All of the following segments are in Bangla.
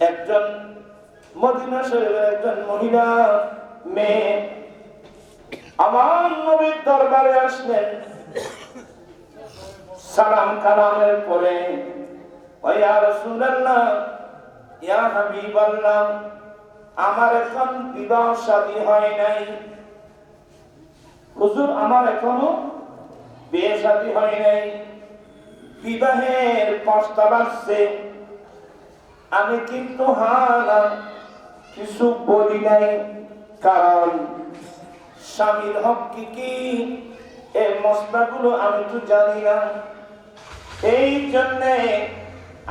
একজন মদিনা শরীফের একজন মহিলা মেয়ে আমার নবীর দরবারে আসলেন। সালাম কালামের পরে ইয়া রাসূলুল্লাহ ইয়া হাবিবাল্লাহ, আমার এখন বিবাহ শাদী হয় নাই। হুজুর, আমার এখনো বিয়ে শাদী হয় নাই, বিবাহের প্রস্তাব আসছে, আমি কিন্তু না কিছু বলি নাই, কারণ স্বামীর হক কি কি এই মশলাগুলো আমি তো জানি না। এই জন্যে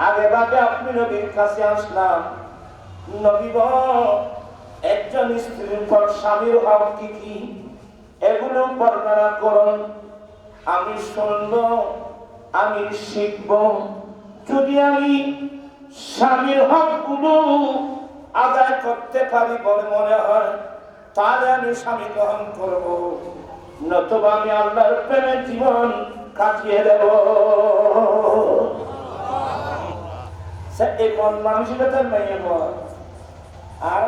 আগে ভাগে আপনি নবীর কাছে আসলাম। নবী গো, একজন স্ত্রীর পর স্বামীর হক কি কি এগুলো বর্ণনা করুন, আমি শুনব, আমি শিখব। যদি আমি স্বামীর হক গুলো আদায় করতে পারি বলে মনে হয়, তাহলে আমি স্বামী গ্রহণ করব, নতুবা আমি আল্লাহর প্রেমে জীবন কাটিয়ে দেব। এই মন মানসিকতার মেয়ে বল আর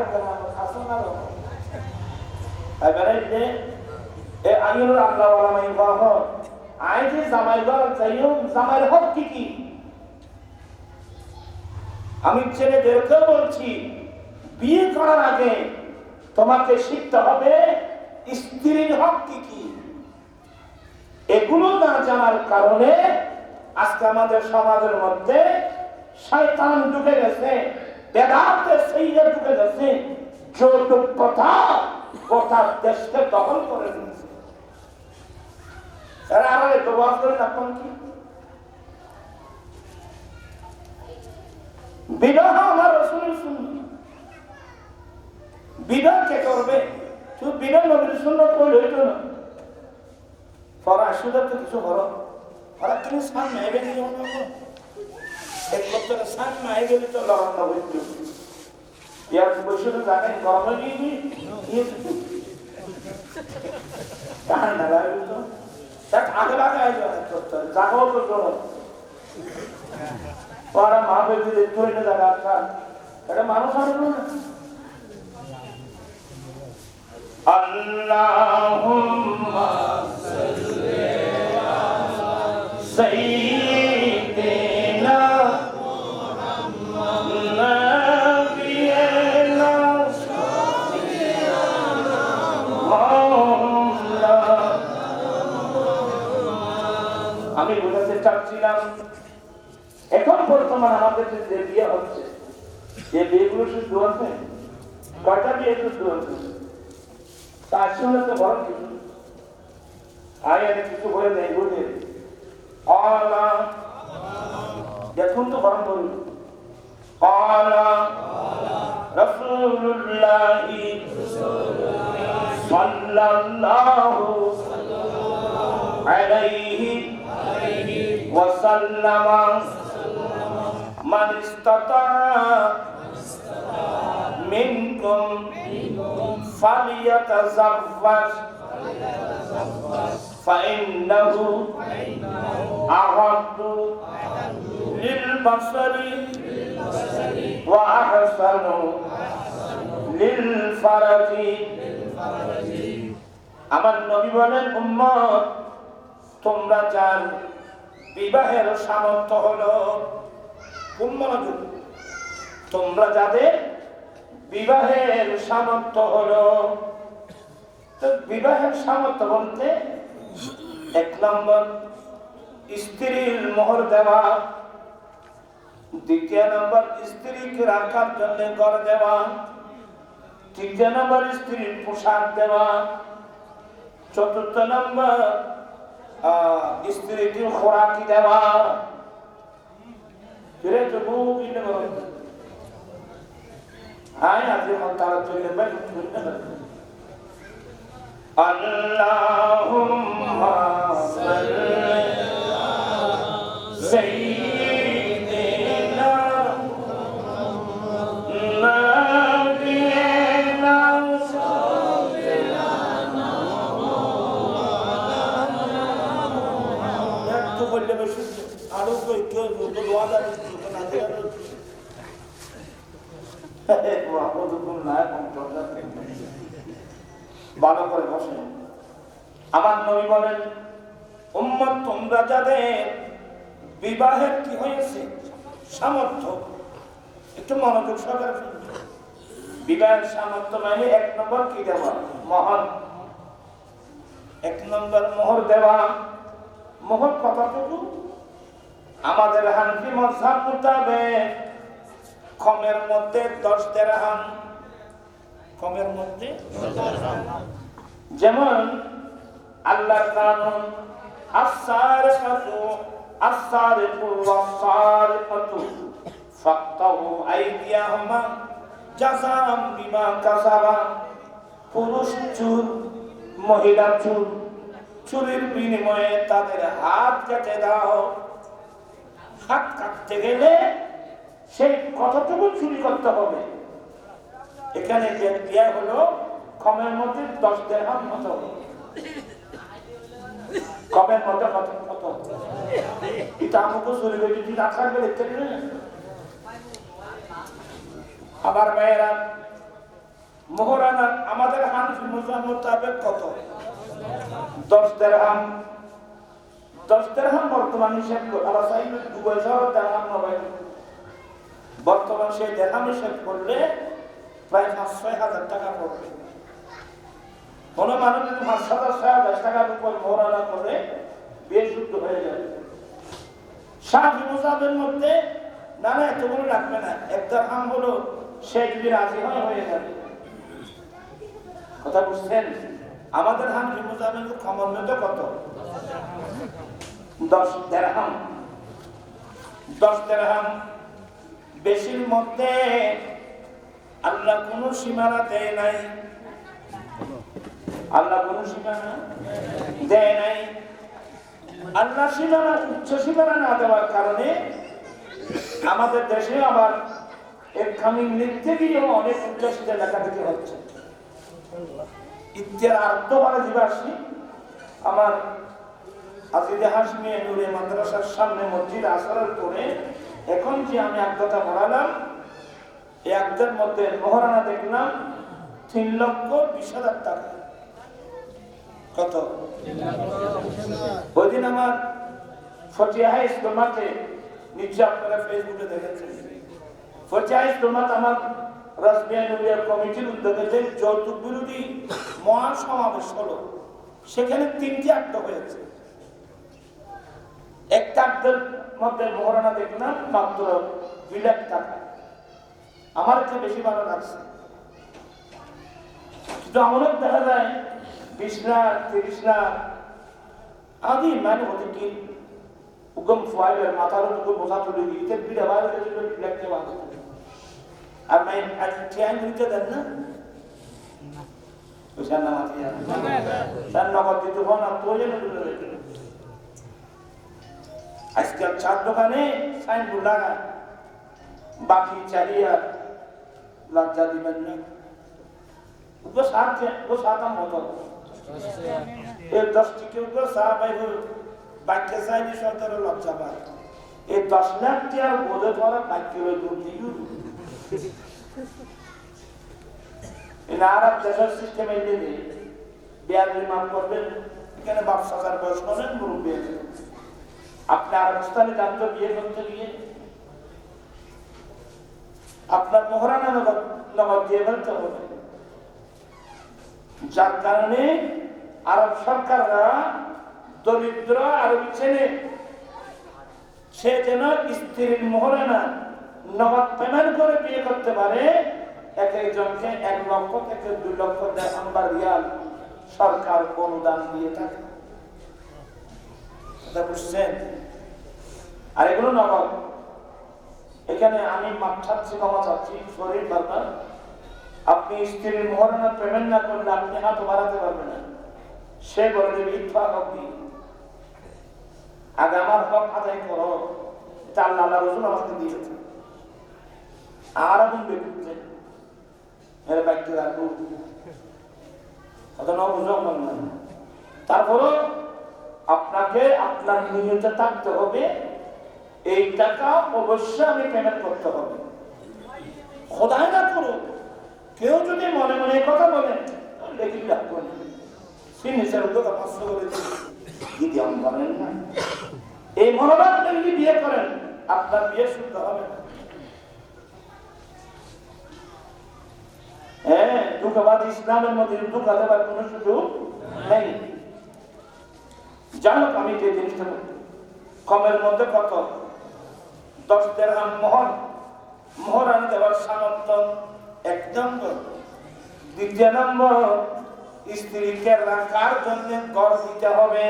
আসো না এবারে যে এ আইনুল আল্লাহ ওয়ালা মাই বাহ আই যে জামাই ঘর চাইও, জামাইয়ের হক কি কি? আমি ছেলেদেরকে বলছি, বিয়ে করার আগে তোমাকে শিখতে হবে স্ত্রীর হক কি কি। এগুলো না জানার কারণে আজকে আমাদের সমাজের মধ্যে শয়তান ঢুকে গেছে, বেদাতের সেইটা ঢুকে গেছে, যৌতুক প্রথা গোটা দেশকে দখল করে দিয়েছে। এরা আরো ব্যবহার করে তখন কি বিবাহ আমার রাসূলের সুন্নাত। বিবাহ কে করবে? তুই বিবাহ নবীর সুন্নাত কইলে হইতো না। পড়া সুদা তো কিছু করো, ওরা তুমি সামনে এবে নিও না, এক বছর সামনে আই গেলে তো লড়ান না হইতো। ইয়ার বসে জানেন গরমে নিবি কার না লাগবে তো দেখ আগে লাগে আইবে করতে জাগো তো জোর ওরা মা বেবি দেখতে হইলে জায়গা আছে, এটা মানুষ আর না। আল্লাহুম্মা সাল্লি আলা সাইয়্যিদিনা মুহাম্মাদ নাবিয়িনা মাওলানা। আমি বলতে চাচ্ছিলাম এখন বর্তমান আমাদের যে বিয়ে হচ্ছে, যে বিয়েগুলো শুধু আছে, কয়টা বিয়ে শুধু আছে, তার সঙ্গে তো বড় কিছু আয়াতে কিছু বলে নেই। বুঝে আল্লাহ দেখুন তো বরং বলুন আল্লাহ রাসূলুল্লাহ সাল্লাল্লাহু আলাইহি ওয়াসাল্লাম মান ইসতাতা মিনকুম ফালিয়াতাযাওয়াজ ফাইন্নাহু আগাদ্দু লিলবাসরি ওয়া আহসানু লিলফারাজি। আমার নবী বলেন, উম্মত তোমরা যার বিবাহের সামর্থ্য হলো, কোন মনোযোগ, তোমরা যাদের বিবাহের সামর্থ্য হলো, তো বিবাহের সামর্থ্য বলতে এক নম্বর স্ত্রীর মোহর দেওয়া, দ্বিতীয় নম্বর স্ত্রীকে রাখার জন্য ঘর দেওয়া, তৃতীয় নম্বর স্ত্রীর পোশাক দেওয়া, চতুর্থ নম্বর স্ত্রীকে খোরাকি দেওয়া। ফিরে তো বহু কিনে করো আয় আজকে তারা চলে বেশ আল্লাহুম্মা সাল্লি আলা সাইয়্যিদিনা নাবিয়িনা তো বললে বেশ আরো কই কেউ দোয়া দাও না ভালো করে বসে। আমার নবী বলেন, উম্মত তোমরা যাদের বিবাহের কি হয়েছে সামর্থ্য, একটু মনোযোগ সহকারে শুনবে। বিবাহের সামর্থ্য মানে 1 নম্বর কি দেওয়া? মোহর। 1 নম্বর মোহর দেওয়া। মোহর কতটুকু? আমাদের হানফি মাযহাব মোতাবেক কমের মধ্যে 10 দিরহাম। কমের মধ্যে 10 দিরহাম। যেমন আল্লাহর কানুন, আস-সারিকাতু ওয়াস-সারিকাতু ফাক্তাউ আইদিয়াহুমা জাযাআম বিমা কাসাবা। পুরুষ চুর, মহিলা চুর, চুরির বিনিময়ে তাদের হাত কেটে দাও। হাত কাটতে গেলে সেই কতটুকু চুরি করতে হবে? এখানে দেয়া হলো কমের মধ্যে 10 দিরহাম মতো। কমের মধ্যে কত? এটা আমাকে চুরি করে যদি না থাকবে দেখতে গেলে। আবার মেয়েরা মোহরানা আমাদের হানফি মাযহাব মোতাবেক কত? 10 দিরহাম। 10 দিরহাম বর্তমান হিসাব করে আবার চাইলে দুবাই শহরের দিরহাম নয়, বর্তমান সেই দিরহাম হিসাব করলে প্রায় 5-6 হাজার টাকা পড়বে। কোনো মানুষ যদি 5,000-6,000 টাকার উপর মোহরানা করে বিয়ে শুদ্ধ হয়ে যাবে। শাফি মাযহাবের মধ্যে না এতগুলো লাগবে না, 1 দিরহাম হলো সে যদি রাজি হয় হয়ে যাবে। কথা বুঝছেন? আমাদের হানফি মাযহাবের কমর মধ্যে কত? 10 দিরহাম। 10 দিরহাম। বেশির মধ্যে আল্লাহ কোনো সীমানা দেয় নাই। আল্লাহ কোনো সীমানা দেয় নাই। আল্লাহ সীমানা, উচ্চ সীমানা না দেওয়ার কারণে আমাদের দেশে আবার একখানি নৃত্যে গিয়েও অনেক উচ্চশিতে লেখালেখি হচ্ছে। ইত্যার আর্ধবারে দিবাসী আমার আজিদে হাশমি নূরে মাদ্রাসার সামনে মসজিদ আসরের করে এখন যে আমি আর্ধতা পড়ালাম, এই আর্ধের মধ্যে মোহরানা দেখলাম 3,20,000 টাকা। কত? ওই দিন আমার ফটিয়া ইজতেমাতে, নিচে আপনারা ফেসবুকে দেখেছেন, ফটিয়া ইজতেমাত আমার রাসবিয়া নুরিয়া কমিটির উদ্যোগে যে যৌতুক বিরোধী মহাসমাবেশ হলো, সেখানে 3টি আড্ডা হয়েছে। একটা আড্ডার মধ্যে মোহরানা দেখলাম মাত্র 2 লাখ টাকা। আমার চেয়ে বেশি ভালো লাগছে। কিন্তু আমাদের দেখা যায় 20 লাখ 30 লাখ আদি মানে হতে কি উগম ফাইলের মাথার উপর বোঝা তুলে দিতে বিড়া বাইরে গেছিল লাগতে বাধা। আর मैं ट्रेन নিতে দেন না ওখানে না মাতিয়া তার নগদ দিতে হবে না তোলে না তুলে। আজকাল চার দোকানে সাইনবোর্ড লাগা, বাকি চালিয়ে লজ্জা দিবেন না। वो साथ हम होता ये 10 টিকে উপর সাহাবাই বাক্য চাইলে সরকার লজ্জা পায়। এই 10 লাখ টাকা বোঝে ধরা বাক্য দূর দিও এই আরব দেশের সিস্টেমে নিয়ে বিয়াদের মাপ করবেন। এখানে বাপ সরকার বয়স করেন মুরব্বী আছে, আপনি আরবস্থানে যান বিয়ে করতে গিয়ে আপনার মোহরানা নগদ দিয়ে ফেলতে হবে। যার কারণে আরব সরকাররা দরিদ্র আরবি ছেলে সে যেন স্ত্রীর মোহরানা নগদ পেমেন্ট করে বিয়ে করতে পারে, এক একজনকে 1 লক্ষ থেকে 2 লক্ষ দিরহাম বা রিয়াল সরকার অনুদান দিয়ে থাকে। এটা বুঝছেন? আর এগুলো নগদ। এখানে আমি মাপ চাচ্ছি, ক্ষমা চাচ্ছি, শরীর বারবার আপনি স্ত্রীর মোহরানা পেমেন্ট না করলে আপনি হাত বাড়াতে পারবেন না। সে বলে দেবে ইতফাক হকি, আগে আমার হক আদায় করো। এটা আল্লাহ রাসূল আমাকে দিয়েছে। আর আপনি দেখুন এর বাক্যে রাখবো কথা না বুঝাও না। তারপরও আপনাকে আপনার নিয়তে থাকতে হবে এই টাকা অবশ্যই আমি পেমেন্ট করতে হবে। খোদাই না করো, কেউ যদি মনে মনে কথা বলে লেখি লাভ করেন, সিগনেচার উদ্যোগে 500 করে কি দিয়াম করেন না। এই মনোভাব যদি বিয়ে করেন আপনার বিয়ে শুদ্ধ হবে না। হ্যাঁ, ধোঁকাবাদ ইসলামের মধ্যে ধোঁকা দেবার কোনো সুযোগ নেই। জানো আমি যে জিনিসটা কমের মধ্যে কত 10 দিরহাম মোহরান দেওয়ার সামর্থ্য 1 নম্বর। 2 নম্বর, স্ত্রীকে রাখার জন্য ঘর দিতে হবে।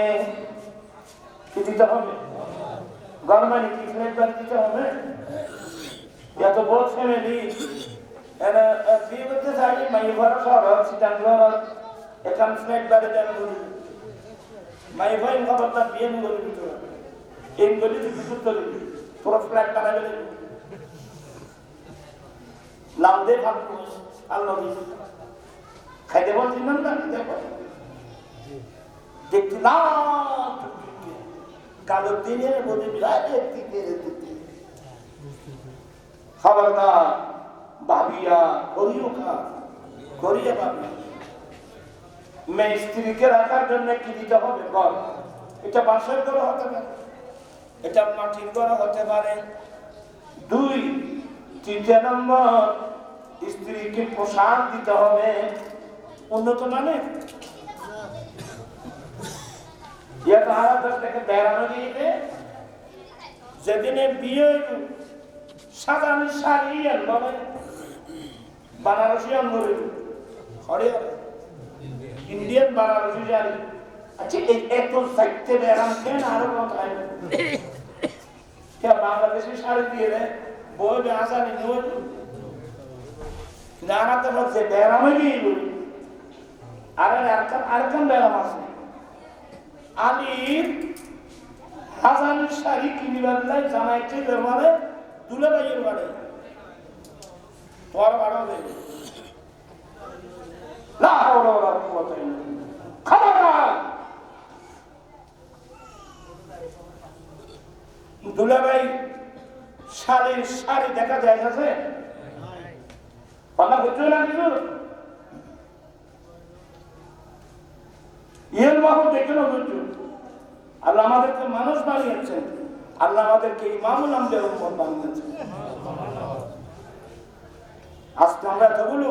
কি দিতে হবে? ঘর মানে কি ফ্ল্যাট বাড়ি দিতে হবে? এত বড় ফ্যামিলি এরা বিয়ে করতে চাই, মাই ঘর শহর সিটান ঘর এখান ফ্ল্যাট বাড়ি দেন মাই ভাই খবরটা বিয়ে গলি ভিতরে এই গলি থেকে উত্তরে পুরো ফ্ল্যাট বানাবে লাভ দে ভাববো আল্লাহ খাইতে বলছি না দেখছি না কালো দিনের মধ্যে খবরদার ভাবিয়া করিও করিয়া ভাবিয়া মেয়ে স্ত্রীকে রাখার জন্য কি দিতে হবে? ঘর। এটা বাঁশের ঘর হতে পারে, এটা মাটির ঘর হতে পারে। 2, 3 নম্বর, স্ত্রীকে পোশাক দিতে হবে উন্নত মানের। বেড়ানো গিয়ে যেদিনে বিয়ে সাধারণ শাড়ি আনবে, বানারসি আনবে, ইন্ডিয়ান বানারসি শাড়ি। আচ্ছা, এত সাইতে বেড়ান কেন? আরো কোথায় বাংলাদেশি শাড়ি দিয়ে বই আসানি জানাতে পারছে বেড়ামে গিয়ে বলি। আর আরেকজন বেড়াম আছে, আলির হাজানের শাড়ি কিনিবার লাই জানাইছে মানে তুলে বাইয়ের বাড়ে তোর বাড়া দেয় না। খবরদার, দুলাভাই শাড়ি দেখা যায় আছে কথা বুঝছো না কিছু? ইয়ের বাহু দেখে না বুঝছো? আল্লাহ আমাদেরকে মানুষ বানিয়েছেন, আল্লাহ আমাদেরকে ইমামুল আম্বিয়ার উম্মত বানিয়েছেন। আজকে আমরা এতগুলো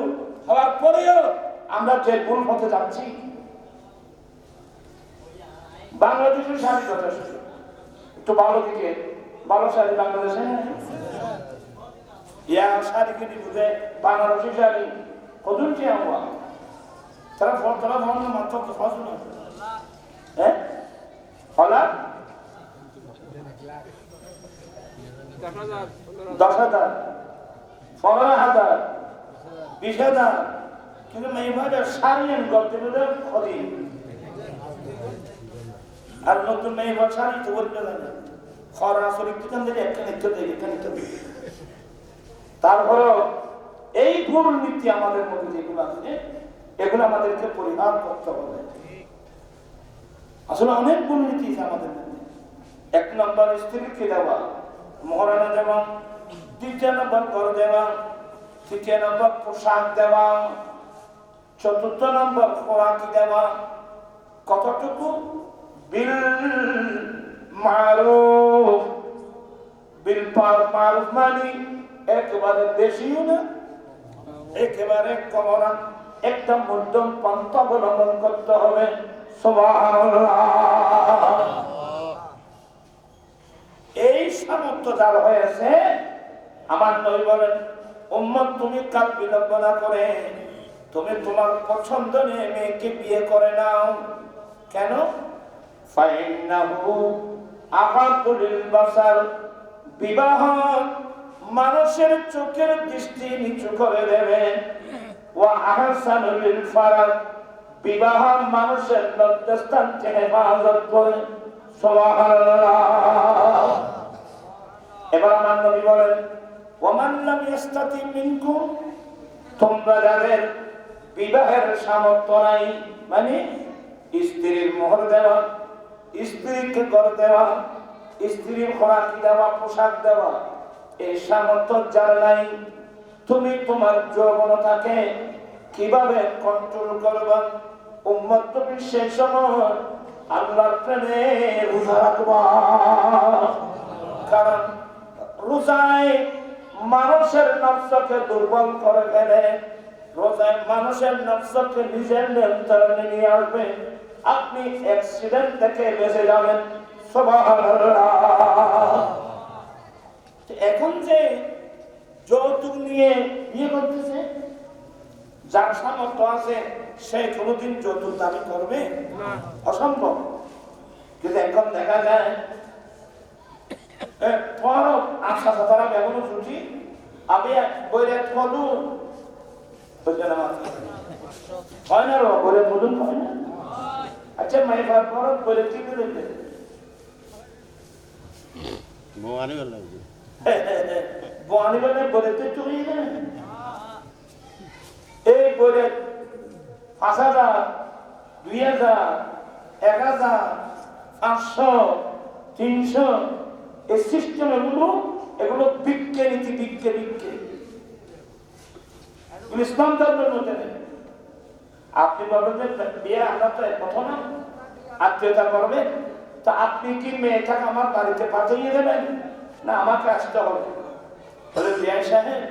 হওয়ার পরেও আমরা যে ভুল পথে যাচ্ছি। বাংলাদেশের শাড়ি যথেষ্ট, একটু ভালো দিকে ভালো শাড়ি বাংলাদেশে শাড়ি কিনে বুঝে বানারসি শাড়ি কদুন কি আমরা তারা ভাবনা মাত্র ফসল হ্যাঁ হলা 10,000 15,000 20,000 কিন্তু মেয়েভাজা শাড়ি আমি গল্প বলে খদি আর নতুন মেয়েভাজ শাড়ি তো বলতে জানে সরাসরি কিখান থেকে এখানে তারপরেও এই ভুল নীতি আমাদের মধ্যে যেগুলো আছে এগুলো আমাদেরকে পরিহার করতে হবে। আসলে অনেক ভুল নীতি আছে আমাদের মধ্যে। 1 নম্বর, স্ত্রীকে দেওয়া মহারানা দেওয়া। 2 নম্বর, ঘর দেওয়া। 3 নম্বর, পোশাক দেওয়া। 4 নম্বর, খোরাকি দেওয়া। কতটুকু? বিল মারুফ। বিল মারুফ মানে একেবারে বেশিও না, একেবারে কম না, একটা মধ্যম পন্থা অবলম্বন করতে হবে। সুবহানাল্লাহ। এই সামর্থ্য যার হয়েছে, আমার নবী বলেন, উম্মত তুমি কাল বিলম্ব না করে তুমি তোমার পছন্দ নিয়ে মেয়েকে বিয়ে করে নাও। কেন? ফাইন্নাহু আগাদু লিল বাসার। বিবাহ মানুষের চোখের দৃষ্টি নিচু করে দেবে। ওয়া আহসানু লিল ফারাজ। বিবাহ মানুষের লজ্জাস্থানকে হেফাজত করে। সুবহানাল্লাহ। এবার আমার নবী বলেন, ওয়ামান লাম ইস্তাতি মিনকুম, তোমরা যাদের বিবাহের সামর্থ্য নাই, মানে স্ত্রীর মোহর দেওয়া, স্ত্রীকে ঘর দেওয়া, স্ত্রীর খোরাকি দেওয়া, পোশাক দেওয়া, এই সামর্থ্য যার নাই, তুমি তোমার যৌবনতাকে কিভাবে কন্ট্রোল করবা? উম্মত তুমি সেই সময় আল্লাহর প্রেমে রোজা রাখবা। কারণ রোজায় মানুষের নফসকে দুর্বল করে ফেলে, রোজায় মানুষের নফসকে নিজের নিয়ন্ত্রণে নিয়ে আসবে। আপনি অ্যাক্সিডেন্ট থেকে বেঁচে যাবেন। সুবহানাল্লাহ। এখন যে যৌতুক নিয়ে বিয়ে করতেছে, যার সামর্থ্য আছে সে কোনোদিন যৌতুক দাবি করবে? অসম্ভব। কিন্তু এখন দেখা যায় আশা কথারা এখনো শুনছি আমি বইরে মধু হয় না, বইরে মধুন হয় না। আচ্ছা মাই ভাব করো বইরে কি দিলে বোয়ানি বলে বলেতে চুরি এই বলে ৫,০০০, ২,০০০, ১,০০০, ৫০০, ৩০০ এই সিস্টেম এগুলো বিজ্ঞে নীতি, বিজ্ঞে ইসলাম ধর্মের মধ্যে নেই। আপনি বলবেন যে বিয়ে আমরা তো কথা না, আত্মীয়তা করবে, তা আপনি কি মেয়েটাকে আমার বাড়িতে পাঠিয়ে দেবেন না আমাকে আসতে হবে? বলে বিয়ে সাহেব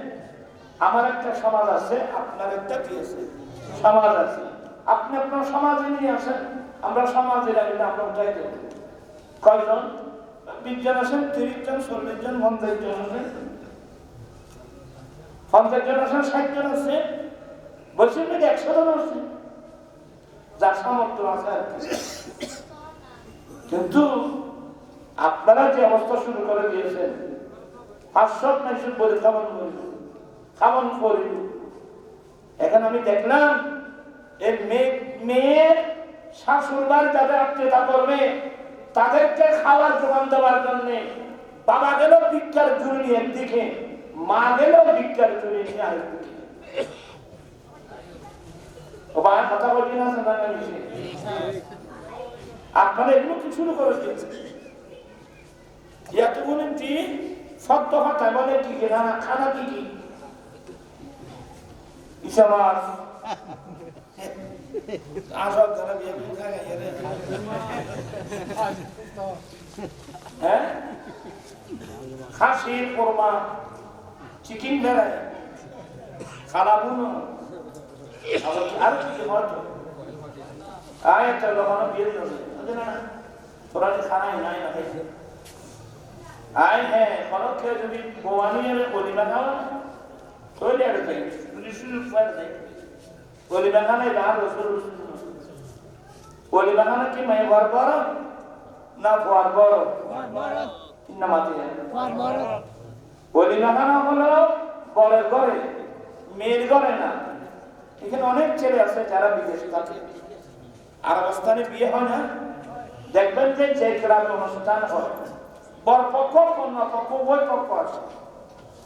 আমার একটা সমাজ আছে, আপনার একটা কি আছে সমাজ আছে, আপনি আপনার সমাজে নিয়ে আসেন, আমরা সমাজে লাগলে আমরা উঠাই দেব। কয়জন? ২০ জন আসেন, ৩০ জন, ৪০ জন, ৫০ জন আসেন, ৫০ জন আসেন, ৬০ জন আছে, বলছেন নাকি ১০০ জন আসছে, যার সামর্থ্য আছে আর কি। কিন্তু আপনারা যে অবস্থা শুরু করে দিয়েছেন, ৫০০ মানুষের বলে খাবন করি। এখন আমি দেখলাম এই মেয়ের শাশুড় বাড়ি যাদের আত্মীয়তা করবে তাদেরকে খাবার জোগান দেওয়ার জন্য বাবা গেল ভিক্ষার ঝুড়ি নিয়ে একদিকে, মা গেল ভিক্ষার ঝুড়ি নিয়ে আরেকদিকে। কথা বলি না আপনারা এগুলো কি শুরু করে দিয়েছেন? এতগুলো কি সত্য কথা বলে কি খানা কি কি ইসা মাছ আসব ধরা বিয়ে হ্যাঁ, খাসির কোরমা, চিকেন বেড়ায়, খালাবুনো, আর কি কি মত আয় একটা লোকানো বিয়ে দেবে না, তোরা যে খানাই নাই না খাইছে আয়। হ্যাঁ খরচ খেয়ে যদি বোয়ানি অলিমা খাওয়া তৈরি আর খাই যদি সুযোগ পায় নাই অলিমা খানে গান রসুল অলিমা খানে কি মাই ঘর বড় না বর বড় না মাতি অলিমা খানা হলো বরের ঘরে, মেয়ের ঘরে না। এখানে অনেক ছেলে আছে যারা বিদেশে থাকে, আরব স্থানে বিয়ে হয় না, দেখবেন যে যে গ্রামে অনুষ্ঠান হয় বরপক্ষ কন্যা পক্ষ উভয় পক্ষ আছে,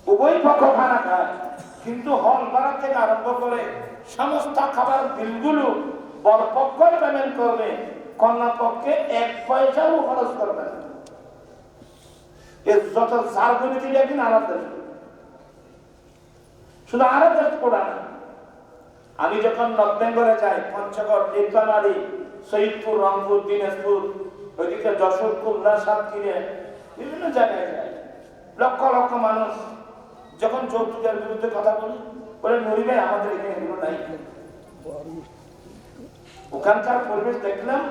উভয় পক্ষ খানা খায়, কিন্তু হল ভাড়া থেকে আরম্ভ করে সমস্ত খাবার বিলগুলো বরপক্ষই পেমেন্ট করবে, কন্যা পক্ষে ১ পয়সাও খরচ করবে না। এর যত জারগুলি দিলে একদিন আরব দেশ, শুধু আরব দেশ পড়া না। আমি যখন নর্থ বেঙ্গলে যাই, পঞ্চগড়, নীলফামারী, সৈয়দপুর, রংপুর, দিনাজপুর, ওইদিকে যশোর, খুলনা, সাতক্ষীরা, বিভিন্ন জায়গায় যায়, লক্ষ লক্ষ মানুষ যখন যৌতুকের বিরুদ্ধে কথা বলি বলে নুরি ভাই আমাদের এখানে এগুলো নাই। ওখানকার পরিবেশ দেখলাম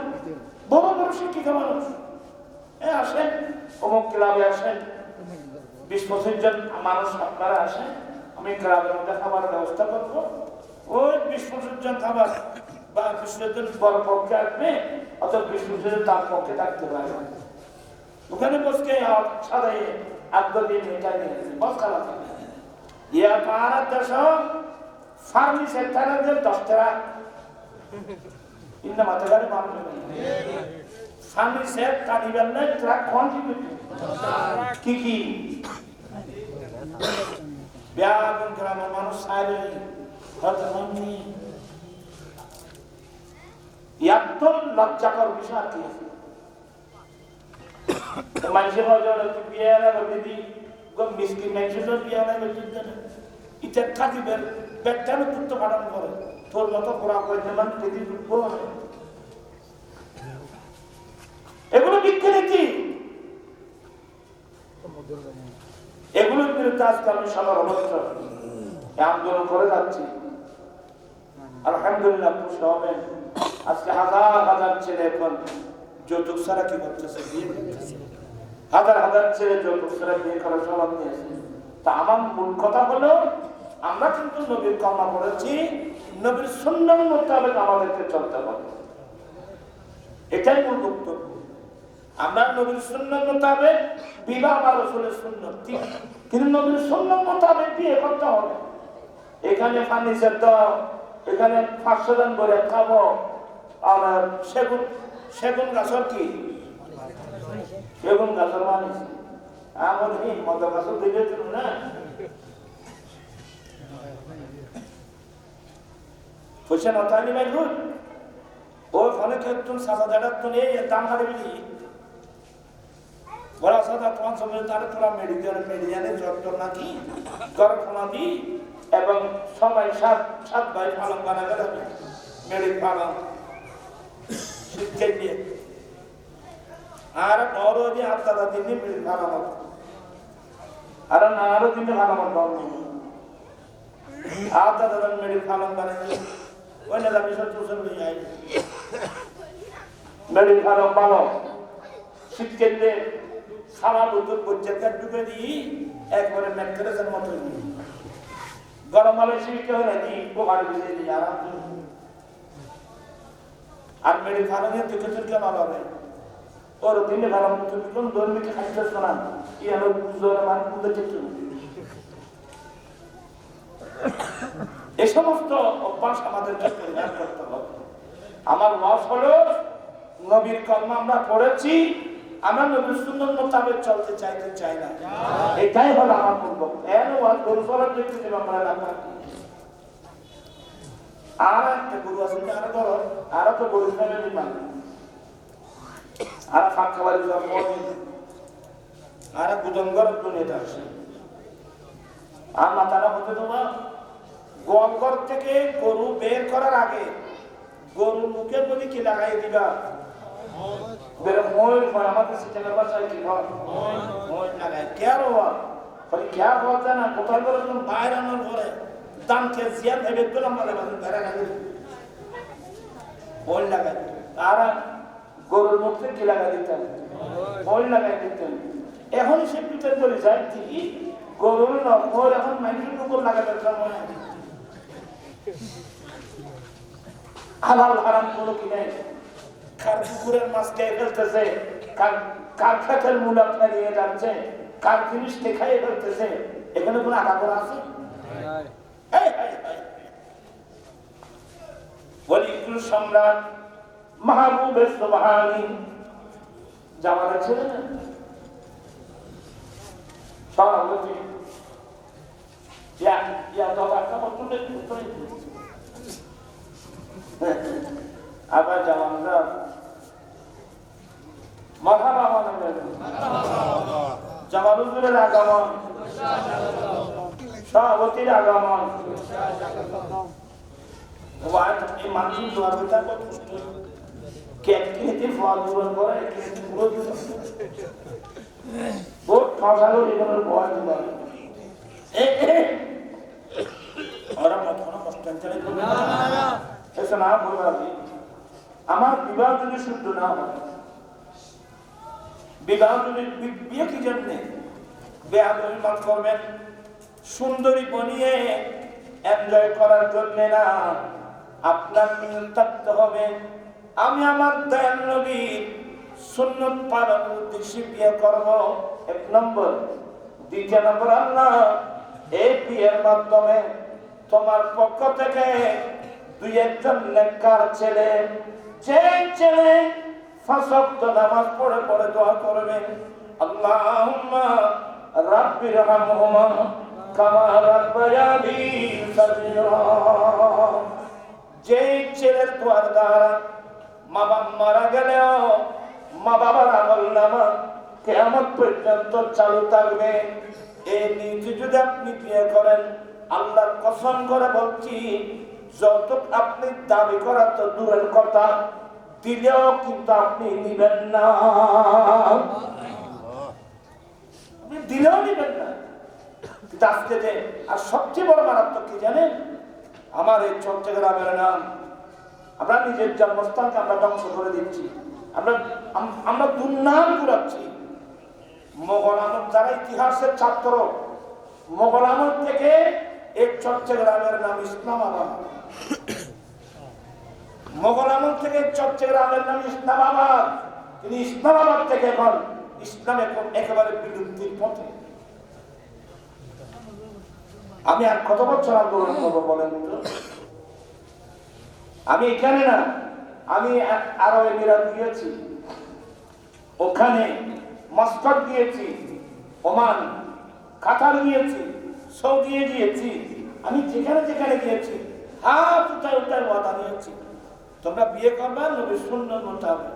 বড় বড় শিক্ষিত মানুষ আসেন, অমুক ক্লাবে আসেন, ২০-২৫ জন মানুষ আপনারা আসেন, আমি ক্লাবের মধ্যে খাবার ব্যবস্থা করবো, ওই ২০-২৫ জন খাবার বা ২০ জন বড় পক্ষে আসবে, অত ২০-২৫ জন তার পক্ষে থাকতে পারে। ওখানে বসকে সাদাই আগ্রহ দিয়ে মেটাই নিয়েছে, বস খারাপ ইয়া পাহাড়ের দেশ ফার্নিচার থানাদের ১০ টাকা ইন্না মাথা গাড়ি মানুষ ফার্নিচার কানিবার নাই ট্রাক কি কি ব্যাপন গ্রামের মানুষ সাইলে একদম লজ্জাকর বিষয় কি মানুষের হয়তো বিয়ে দিদি মিসকিন মানুষের বিয়ে ইটার কাটিবের ব্যাখ্যানো করতে পাঠান করে তোর মতো ঘোরা করে যেমন পৃথিবী এগুলো বিজ্ঞানী এগুলোর বিরুদ্ধে আজকে আমি সবার অবস্থা আন্দোলন করে যাচ্ছি। আলহামদুলিল্লাহ খুশি হবেন, আজকে হাজার হাজার ছেলে এখন যৌতুক ছাড়া কি করতেছে, বিয়ে করতেছে। হাজার হাজার ছেলে যৌতুক ছাড়া বিয়ে করার স্বভাব নিয়েছে। তা আমার মূল কথা হলো আমরা কিন্তু নবীর কর্মা করেছি, নবীর সুন্নাহ মোতাবেক আমাদেরকে চলতে হবে, এটাই মূল বক্তব্য। আমরা নবীর সুন্নাহ মোতাবেক বিবাহ বা রাসূলের সুন্নাহ ঠিক, কিন্তু নবীর সুন্নাহ মোতাবেক বিয়ে করতে হবে। এখানে ফার্নিচার দাও, এখানে 500 জন বলে খাবো, আর সেগুন গাছের কি সেগুন গাছের মানুষ আমার মদ গাছের দিকে না হোসেন অতানি ভাই ঘুর ওখানে একজন সাজা দাঁড়াত এই দাম হারে বিলি বড় সাদা 500 মিনিট তার পুরো মেডিয়ানে যত নাকি গরফনা দি এবং সবাই সাত ভাই পালন বানা গেল মেরি পালন শিখে দিয়ে আর বড় যে আত্মা দিন মেরি পালন আর না আরো দিন পালন করব আত্মা দাদা মেরি পালন বানাই ওই না আমি সব তুসন নিয়ে আই মেরি পালন পালন শিখে দিয়ে সারা লোকের পর্যায়ে ঢুকে দিই একবারে ম্যাট্রেসের মতো গরম আলো শিখতে হলে দিই পোকার ভিজে দিই আরাম আর মেরে খারাপ থেকে চলকে ভালো ওর দিনে খারাপ তুমি কোন ধর্মীকে খাইতেছ না কি আলো জোরে মান বুঝতে চেষ্টা এই সমস্ত অভ্যাস আমাদেরকে পরিহার করতে হবে। আমার ওয়াজ হলো নবীর কর্ম আমরা পড়েছি, আমরা নবীর সুন্নাহ মোতাবেক চলতে চাই না, এটাই হলো আমার বলবো। এর ওয়াজ গরু চলার দেখতে দেব আমরা রাখা আর একটা গরু আছে আর ধরো আর তো গরু ফ্যামিলি মানে আর খাট খাবার আর গুদঙ্গর দুনিয়াতে আসে আর মাথাটা হতে তোমার গোয়ালঘর থেকে গরু বের করার আগে গরুর মুখের মধ্যে কি লাগাই দিবা ময়ূর হয় আমাদের সিস্টেমের বাসায় কি হয় ময়ূর লাগায় কেয়ার হওয়া খেয়া হওয়া যায় না কোথায় করে বাইরে আনার পরে দাম খেয়ে জিয়া ভেবে পেলাম বলে বেড়া লাগে ময়ূর লাগাই আর গরুর মুখে কি লাগাই দিতেন ময়ূর লাগাই দিতেন। এখন সে পিঠের বলে যায় ঠিকই গরুর ময়ূর এখন মানুষের উপর লাগাতে হালাল হারাম কোনো কি নেই, কার পুকুরের মাছ খেয়ে ফেলতেছে, কার খেতের মূলা ফেরিয়ে যাচ্ছে, কার জিনিস খাইয়ে ফেলতেছে, এখানে কোনো আঘাত করা আছে? ওয়ালিকুল সম্রাট মাহবুবে সুবহানী জামানা ছিল না সভাপতি আবার জামানরা মারহাবা মানে জামালুদ্দিনের আগমন, সভাপতির আগমন, এই মানুষ দোয়ার ভিতরে কেটে ফল পূরণ করে বহুত ফসালো এগুলোর ভয় দিবার ওরা কখনো কষ্ট না বলবে। আমার বিবাহ যদি শুদ্ধ না হয়, বিবাহ যদি বিয়ে কি জন্যে বেআদবি করবেন সুন্দরী বনিয়ে এনজয় করার জন্য না, আপনার নিয়ত থাকতে হবে আমি আমার দয়াল নবীর সুন্নত পালনের উদ্দেশ্যে বিয়ে করব, এক নম্বর। দ্বিতীয় নম্বর, আল্লাহ এই বিয়ের মাধ্যমে তোমার পক্ষ থেকে 2-1 নেককার ছেলে, যে ছেলে 5 ওয়াক্ত নামাজ পড়ে পড়ে দোয়া করবে, আল্লাহুম্মা রাব্বিরহামহুমা কামা রাব্বায়ানি সগীরা, যে ছেলের দোয়ার দ্বারা মা বাবা মারা গেলেও মা বাবার আমলনামা কিয়ামত পর্যন্ত চালু থাকবে। এই নীতি যদি আপনি বিয়ে করেন আল্লাহর কসম করে বলছি, যতটুক আপনি দাবি করা তো দূরের কথা, দিলেও কিন্তু আপনি নিবেন না, আপনি দিলেও নিবেন না। কিন্তু আজকে যে আর সবচেয়ে বড় মারাত্মক কি জানেন, আমার এই চট্টগ্রামের নাম, আমরা নিজের জন্মস্থানকে আমরা ধ্বংস করে দিচ্ছি, আমরা দুর্নাম কুড়াচ্ছি। মোগল আমল, যারা ইতিহাসের ছাত্র, মোগল আমল থেকে এই চট্টগ্রামের নাম ইসলামাবাদ, মোগল আমল থেকে চট্টগ্রামের নাম ইসলামাবাদ। কিন্তু ইসলামাবাদ থেকে এখন ইসলাম এখন একেবারে বিলুপ্তির পথে। আমি আর কত বছর আন্দোলন করবো বলেন তো? আমি এখানে না, আমি আরব আমিরাত গিয়েছি, ওখানে মাস্কট গিয়েছি, ওমান, কাতার গিয়েছি, সৌদি গিয়েছি, আমি যেখানে যেখানে গিয়েছি হাত উঠায় উঠায় ওয়াদা নিয়েছি, তোমরা বিয়ে করবা নবীর সুন্নাত মোতাবেক।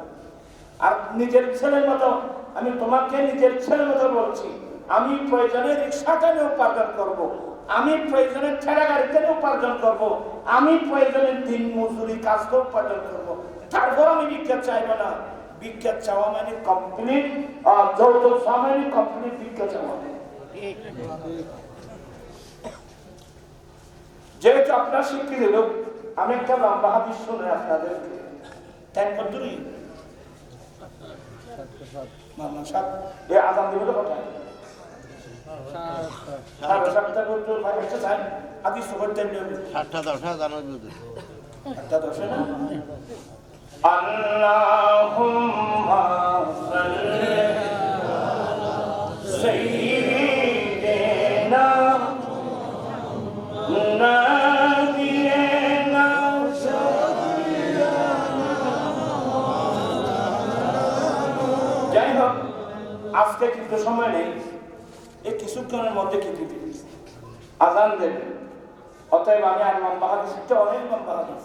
আর নিজের ছেলের মতো আমি তোমাকে নিজের ছেলের মতো বলছি, আমি প্রয়োজনে রিক্সাটা নিয়ে উপার্জন করব, আমি প্রয়োজনে ঠেলা গাড়িতে নিয়ে উপার্জন করব, আমি প্রয়োজনে দিন মজুরি কাজ করে উপার্জন করব, তারপর আমি ভিক্ষা চাইব না। ভিক্ষা চাওয়া মানে কমপ্লিট, যৌতুক চাওয়া মানে কমপ্লিট ভিক্ষা চাওয়া। যেহেতু আপনার শিক্ষিত লোক, আমি একটা লম্বা হাদিস শুনে আপনাদেরকে ট্যান কদ্দুরি আজান দিবে তো কোথায়? আল্লাহুম্মা সাল্লি সাইয়্যিদিনা নাবিয়িনা যাই হোক, আজকে কিন্তু সময় নেই, এই কিছুক্ষণের মধ্যে কিন্তু আজান দেবে। অতএব আমি আর লম্বা হাদিসটা অনেক লম্বা হাদিস,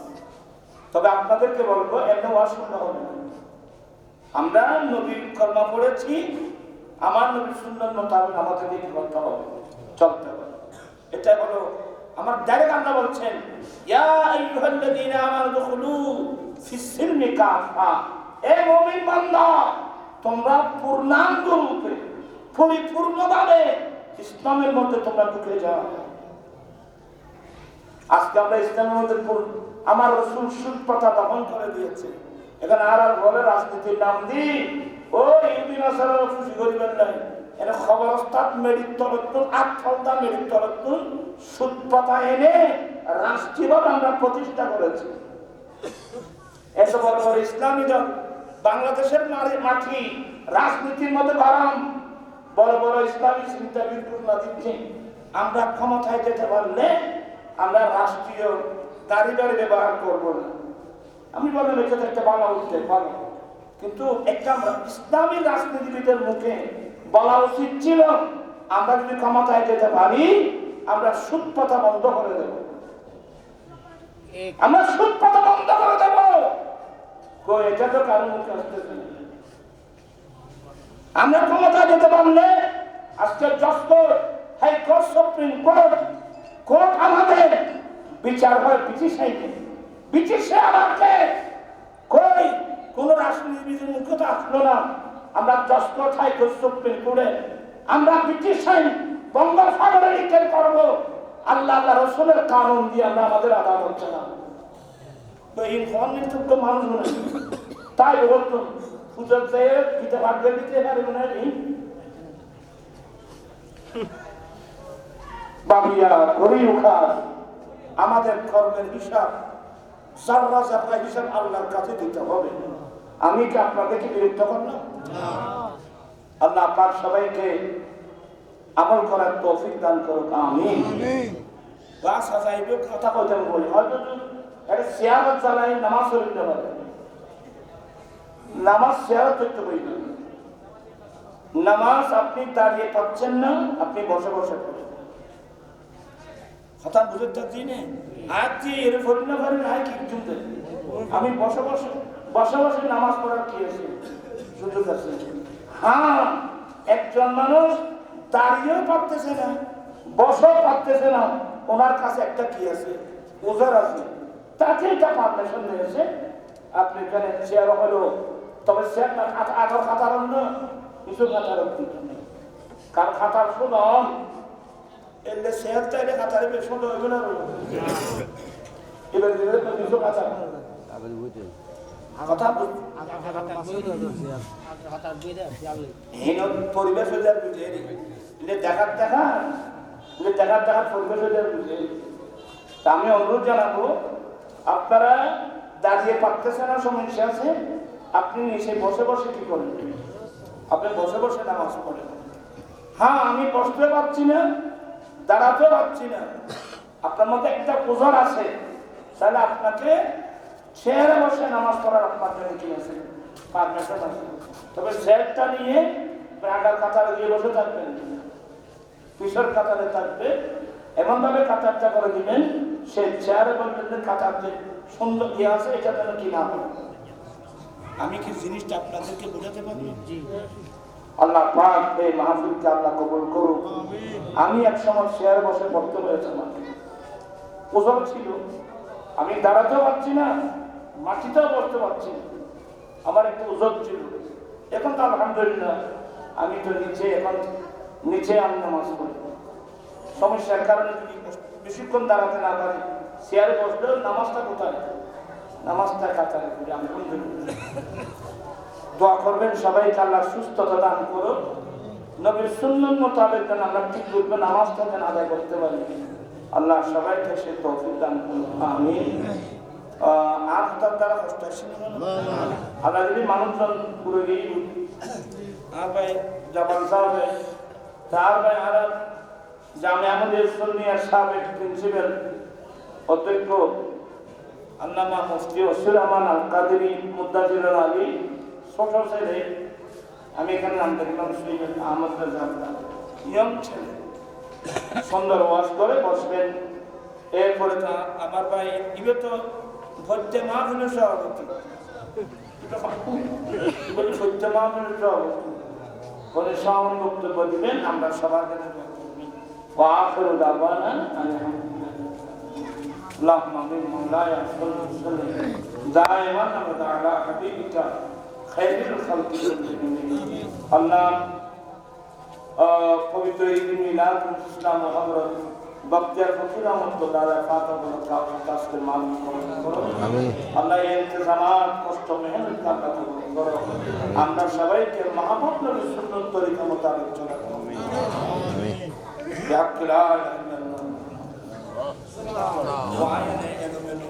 তবে আপনাদেরকে বলবো এমনি ওয়াজ শুনতে হবে না। আমরা নবীর কলমা পড়েছি, আমার নবীর সুন্নাত মোতাবেক আমাদেরকে কি করতে হবে, চলতে হবে। এটা হলো আমার ডাইরেক্ট আল্লাহ বলছেন, ইয়া আইয়ুহাল্লাযীনা আমানু দুখুলু ফিস সিলমি কাফা, হে মুমিন বান্দা তোমরা পূর্ণাঙ্গ রূপে পরিপূর্ণভাবে ইসলামের মধ্যে তোমরা ঢুকে যাও। আজকে আমরা ইসলামের মধ্যে আমার রাসূল সুদ প্রথা দমন করে দিয়েছে। এখানে আর বলে রাজনীতির নাম দি ও ইহুদি নাসারা খুশি করিবেন নাই, এর খবর ওস্তাদ মেডির তরফতুন আটফলদা মেডির তরফতুন সুদ প্রথা এনে রাষ্ট্রীয়ভাবে আমরা প্রতিষ্ঠা করেছি। এত বড় বড় ইসলামী দল বাংলাদেশের মাটি রাজনীতির মধ্যে গরম, বড় বড় ইসলামী চিন্তাবিদ না দিচ্ছি। আমরা ক্ষমতায় যেতে পারলে আমরা রাষ্ট্রীয় গাড়ি ব্যবহার করব না। আমি বললাম এটা একটা বলা উঠতে পারো, কিন্তু একটা ইসলামী রাজনীতিবিদের মুখে বলা উচিত ছিল আমরা যদি ক্ষমতায় যেতে পারি আমরা সুদ প্রথা বন্ধ করে দেব, আমরা সুদ প্রথা বন্ধ করে দেব। এটা তো কারো মুখে আসতেছে না। আমরা ক্ষমতায় যেতে পারলে আজকে জজ court, high court, supreme court, court আমাদের বিচার হয় ব্রিটিশ আইনে, ব্রিটিশে আমাকে কই কোন রাজনীতিবিদের মুখে তো আসলো না। আমরা জজ কোর্ট, হাইকোর্ট, সুপ্রিম কোর্টে আমরা ব্রিটিশ আইন বঙ্গোপসাগরে লিখে করবো, আল্লাহ আল্লাহ রসুলের কানুন দিয়ে আমরা আমাদের আদালত চালাবো। তো এই নির্যোগ্য মানুষ মনে তাই বলতুন সুযোগ চেয়ে দিতে পারবে, দিতে পারবে না। বাবিয়া ঘড়ি উঠা আমাদের কর্মের হিসাব জাররা জাররা হিসাব আল্লাহর কাছে দিতে হবে। আমি কি আপনাদেরকে বিরক্ত করলাম? আল্লাহ পাক সবাইকে আমল করার তৌফিক দান করুক, আমিন। গাছ সাজাইবে কথা কইতে বলি হয়তো একটা সিয়ারত জ্বালাই নামাজ পড়তে পারে, নামাজ সিয়ারত করতে বলি না। নামাজ আপনি দাঁড়িয়ে পাচ্ছেন না, আপনি বসে বসে পড়েন। কথা বুঝতে চাচ্ছি না আজ এর ফোন না পারেন আয় কি শুনতে আমি বসে বসে বসে বসে নামাজ পড়ার কি আছে, সুযোগ আছে। হ্যাঁ, একজন মানুষ দাঁড়িয়েও পারতেছে না, বসেও পারতেছে না, ওনার কাছে একটা কি আছে, ওজার আছে, তাকে এটা পারমিশন দিয়েছে আপনি এখানে চেয়ার হলো, তবে চেয়ারটা আঠার খাতার অন্য কিছু খাতার কার খাতার শুনুন এলে চেয়ার চাইলে খাতারে বেশি হইবে না এবার কিছু খাতা কথা পরিবেশ হয়ে যাবে বুঝে দেখার দেখার পরিবেশ হয়ে যাবে বুঝে। আমি অনুরোধ জানাবো আপনারা দাঁড়িয়ে পারতেছেন না, সমস্যা আছে, আপনি নিচে বসে বসে কি করেন, আপনি বসে বসে নামাজ পড়েন। হ্যাঁ আমি বসতে পারছি না, দাঁড়াতে পারছি না, আপনার মধ্যে একটা ওজন আছে, তাহলে আপনাকে চেয়ারে বসে নামাজ পড়ার আপনার জন্য কি আছে, পারমিশন আছে। তবে চেয়ারটা নিয়ে আগার কাতারে গিয়ে বসে থাকবেন, পিছর কাতারে থাকবে, এমন ভাবে কাতারটা করে দিবেন সে চেয়ারে বলবেন যে কাতার যে সুন্দর দিয়ে আছে এটা যেন কি না হয়। আমি কি জিনিসটা আপনাদেরকে বোঝাতে পারি? আল্লাহ পাক এই মাহফিলকে আল্লাহ কবুল করুক। আমি এক সময় চেয়ারে বসে পড়তে হয়েছে, আমার ওজন ছিল, আমি দাঁড়াতেও পারছি না, মাটিতেও বসতে পারছি না, আমার একটু ওজন ছিল। এখন তো আলহামদুলিল্লাহ আমি তো নিচে, এখন নিচে আমি নামাজ পড়ি। সমস্যার কারণে যদি বেশিক্ষণ দাঁড়াতে না পারি, চেয়ারে বসলেও নামাজটা কোথায়, নামাজটা কাতারে করি। আলহামদুলিল্লাহ দোয়া করবেন সবাইকে আল্লাহ সুস্থতা দান করুন, নবীর সুন্নাত মোতাবেক যেন আমরা ঠিক করবে নামাজটা যেন আদায় করতে পারি। আল্লাহ সবাইকে সে তৌফিক দান করুন, আমিন। আর তার দ্বারা কষ্ট আসে আল্লাহ যদি মানুষজন পুরো গিয়ে আর ভাই জামান সাহেব তার ভাই আর জামিয়া আমাদের সুন্নিয়ার সাবেক প্রিন্সিপাল অধ্যক্ষ আল্লামা মুফতি ওসির রহমান আল কাদেরী মুদ্দাজির আলী ছোট ছেলে, আমি এখানে নাম দেখলাম সৈয়দ আহমদ রাজা, ইয়ং ছেলে, সুন্দর ওয়াজ করে বসবেন। এরপরে আমার ভাই ইবে তো ভর্তে মাহফিলের সভাপতি, ভর্তে মাহফিলের সভাপতি বলে সামন বক্তব্য দিবেন, আমরা সবার কাছে وآخر دعوانا اللهم من مولاي صل وسلم دائما ابدا على حبيبك خير الخلق كلهم। আল্লাহ পবিত্র ঈদ মিলাদ ইসলাম হযরত বক্তিয়ার ফকির রহমাতুল্লাহ আলাইহি ফাতিমা কাছে মালুম করুন। আমিন। আল্লাহ এই ইন্তজামাত কষ্ট মেহনত কাটা করুন, আমরা সবাইকে মহব্বত নবীর সুন্নাত তরিকা মোতাবেক চলাবো। আমিন। بحق لا اله الا الله وعين يا جماعه